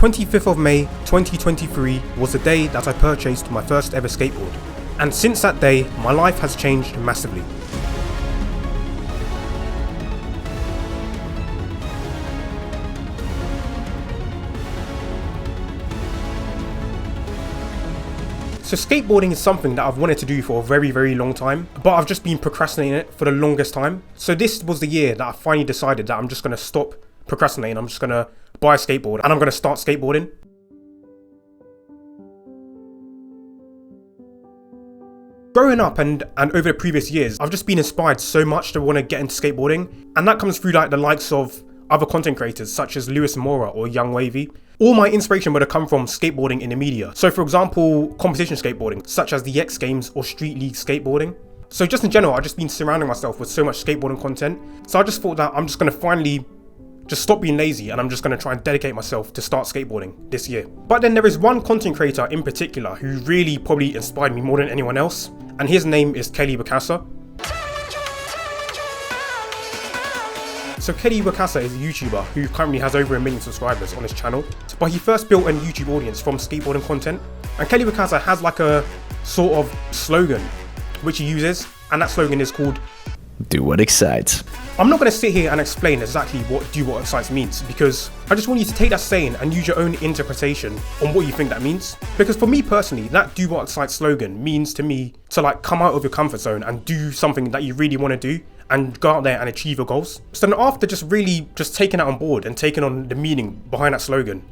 25th of May 2023 was the day that I purchased my first ever skateboard, and since that day my life has changed massively. So skateboarding is something that I've wanted to do for a very long time, but I've just been procrastinating it for the longest time. So this was the year that I finally decided that I'm just going to stop procrastinating. I'm just going to buy a skateboard and I'm going to start skateboarding. Growing up and over the previous years, I've just been inspired so much to want to get into skateboarding, and that comes through like the likes of other content creators such as Lewis Mora or Young Wavy. All my inspiration would have come from skateboarding in the media. So for example, competition skateboarding such as the X Games or Street League skateboarding. So just in general, I've just been surrounding myself with so much skateboarding content. So I just thought that I'm just going to finally just stop being lazy and I'm just going to try and dedicate myself to start skateboarding this year. But then there is one content creator in particular who really probably inspired me more than anyone else, and his name is Kelly Wakasa. So Kelly Wakasa is a YouTuber who currently has over 1 million subscribers on his channel, but he first built a YouTube audience from skateboarding content. And Kelly Wakasa has like a sort of slogan which he uses, and that slogan is called Do What Excites. I'm not going to sit here and explain exactly what Do What Excites means, because I just want you to take that saying and use your own interpretation on what you think that means. Because for me personally, that Do What Excites slogan means to me to like come out of your comfort zone and do something that you really want to do and go out there and achieve your goals. So then after just taking that on board and taking on the meaning behind that slogan,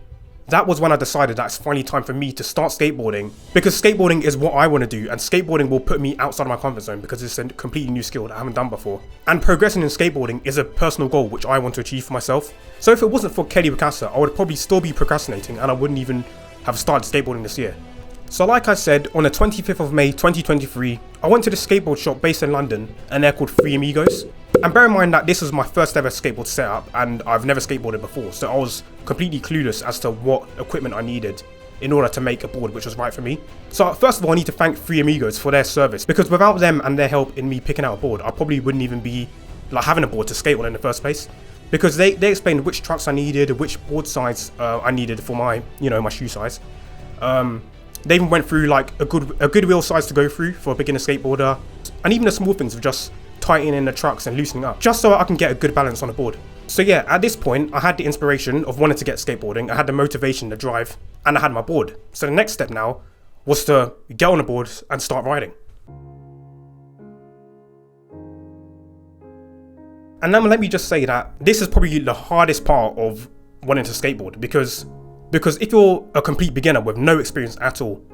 that was when I decided that it's finally time for me to start skateboarding, because skateboarding is what I want to do, and skateboarding will put me outside of my comfort zone because it's a completely new skill that I haven't done before. And progressing in skateboarding is a personal goal which I want to achieve for myself. So if it wasn't for Kelly Wakasa, I would probably still be procrastinating and I wouldn't even have started skateboarding this year. So like I said, on the 25th of May 2023, I went to the skateboard shop based in London, and they're called Three Amigos. And bear in mind that this was my first ever skateboard setup and I've never skateboarded before, so I was completely clueless as to what equipment I needed in order to make a board which was right for me. So first of all, I need to thank Three Amigos for their service, because without them and their help in me picking out a board, I probably wouldn't even be like having a board to skate on in the first place. Because they explained which trucks I needed, which board size I needed for my, my shoe size. They even went through like a good wheel size to go through for a beginner skateboarder, and even the small things of just tightening the trucks and loosening up, just so I can get a good balance on the board. So yeah, at this point, I had the inspiration of wanting to get skateboarding, I had the motivation, the drive, and I had my board. So the next step now was to get on the board and start riding. And now let me just say that this is probably the hardest part of wanting to skateboard, because if you're a complete beginner with no experience at all,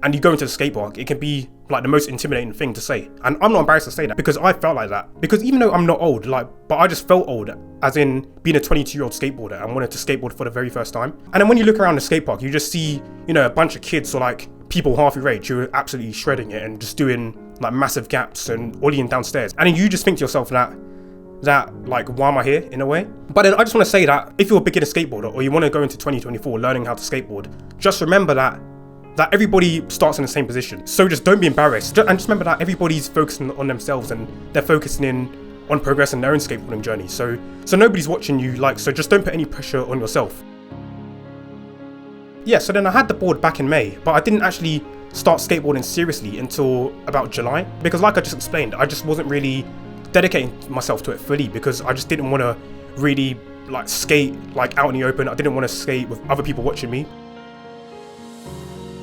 and you go into the skate park, it can be like the most intimidating thing to say. And I'm not embarrassed to say that, because I felt like that. Because even though I'm not old, but I just felt old, as in being a 22-year-old skateboarder and wanted to skateboard for the very first time. And then when you look around the skate park, you just see, a bunch of kids or like people half your age who are absolutely shredding it and just doing like massive gaps and ollieing downstairs. And then you just think to yourself that like, why am I here, in a way? But then I just want to say that if you're a beginner skateboarder or you want to go into 2024 learning how to skateboard, just remember that everybody starts in the same position. So just don't be embarrassed. And just remember that everybody's focusing on themselves and they're focusing in on progressing their own skateboarding journey. So nobody's watching you, so just don't put any pressure on yourself. Yeah, so then I had the board back in May, but I didn't actually start skateboarding seriously until about July, because like I just explained, I just wasn't really dedicating myself to it fully, because I just didn't want to really skate out in the open. I didn't want to skate with other people watching me.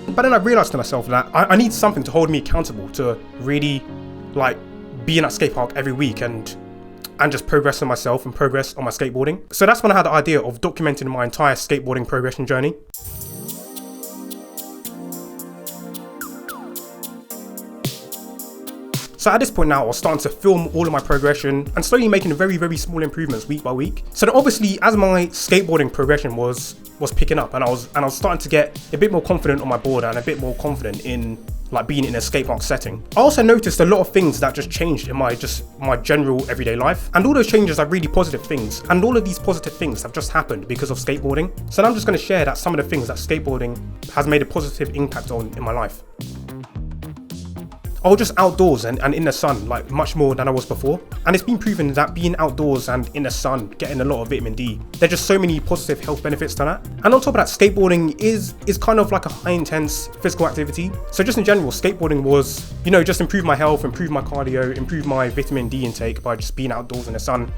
But then I realised to myself that I need something to hold me accountable to really be in that skate park every week and just progress on myself and progress on my skateboarding. So that's when I had the idea of documenting my entire skateboarding progression journey. So at this point now, I was starting to film all of my progression and slowly making very small improvements week by week. So then obviously, as my skateboarding progression was picking up, and I was starting to get a bit more confident on my board and a bit more confident in being in a skate park setting, I also noticed a lot of things that just changed in my general everyday life. And all those changes are really positive things, and all of these positive things have just happened because of skateboarding. So now I'm just going to share that some of the things that skateboarding has made a positive impact on in my life. or just outdoors and in the sun, like much more than I was before. And it's been proven that being outdoors and in the sun, getting a lot of vitamin D, there's just so many positive health benefits to that. And on top of that, skateboarding is kind of like a high intense physical activity. So just in general, skateboarding was, you know, just improve my health, improve my cardio, improve my vitamin D intake by just being outdoors in the sun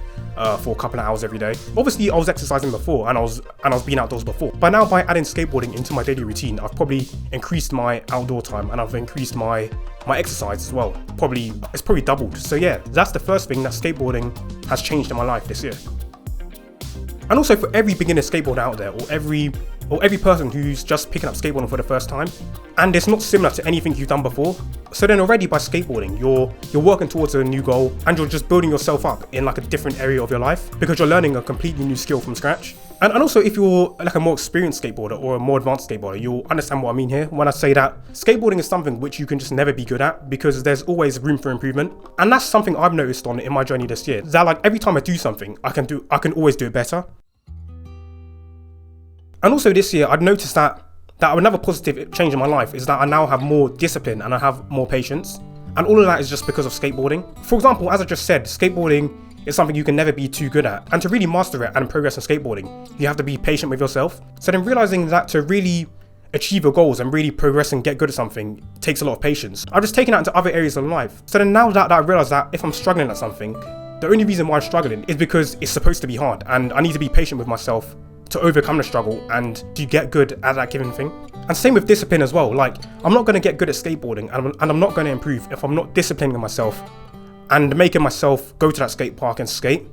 for a couple of hours every day. Obviously I was exercising before and I was being outdoors before, but now by adding skateboarding into my daily routine, I've probably increased my outdoor time and I've increased my exercise as well. It's probably doubled. So yeah, that's the first thing that skateboarding has changed in my life this year. And also for every beginner skateboarder out there, or every person who's just picking up skateboarding for the first time, and it's not similar to anything you've done before, so then already by skateboarding, you're working towards a new goal, and you're just building yourself up in like a different area of your life, because you're learning a completely new skill from scratch. And also if you're like a more experienced skateboarder or a more advanced skateboarder, you'll understand what I mean here when I say that skateboarding is something which you can just never be good at, because there's always room for improvement. And that's something I've noticed in my journey this year, that like every time I do something, I can always do it better. And also this year, I'd noticed that another positive change in my life is that I now have more discipline and I have more patience. And all of that is just because of skateboarding. For example, as I just said, skateboarding is something you can never be too good at. And to really master it and progress in skateboarding, you have to be patient with yourself. So then realizing that to really achieve your goals and really progress and get good at something takes a lot of patience, I've just taken that into other areas of life. So then now that I realize that if I'm struggling at something, the only reason why I'm struggling is because it's supposed to be hard, and I need to be patient with myself to overcome the struggle and to get good at that given thing. And same with discipline as well. Like, I'm not going to get good at skateboarding and I'm not going to improve if I'm not disciplining myself and making myself go to that skate park and skate,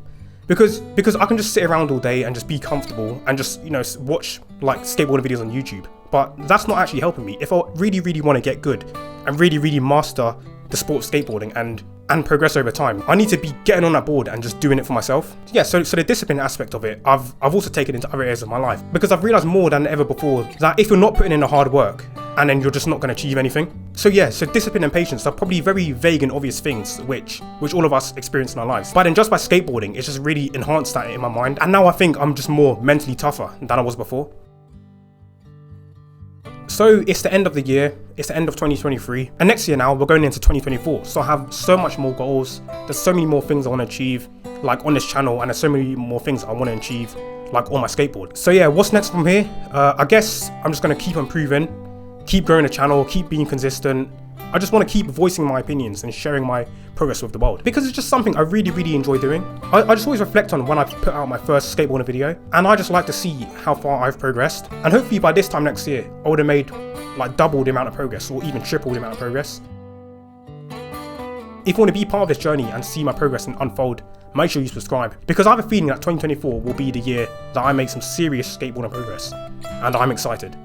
because I can just sit around all day and just be comfortable and just, you know, watch like skateboarding videos on YouTube, but that's not actually helping me. If I really want to get good and really master the sport of skateboarding and progress over time, I need to be getting on that board and just doing it for myself. Yeah, so the discipline aspect of it, I've also taken into other areas of my life, because I've realized more than ever before that if you're not putting in the hard work, and then you're just not going to achieve anything. So yeah, so discipline and patience are probably very vague and obvious things which all of us experience in our lives. But then just by skateboarding, it's just really enhanced that in my mind, and now I think I'm just more mentally tougher than I was before. So it's the end of the year, it's the end of 2023, and next year now we're going into 2024. So I have so much more goals, there's so many more things I want to achieve, like on this channel, and there's so many more things I want to achieve, like on my skateboard. So yeah, what's next from here? I guess I'm just going to keep improving, keep growing the channel, keep being consistent. I just want to keep voicing my opinions and sharing my progress with the world, because it's just something I really enjoy doing. I just always reflect on when I put out my first skateboarding video, and I just like to see how far I've progressed, and hopefully by this time next year I would have made like double the amount of progress, or even triple the amount of progress. If you want to be part of this journey and see my progress and unfold, make sure you subscribe, because I have a feeling that 2024 will be the year that I make some serious skateboarding progress, and I'm excited.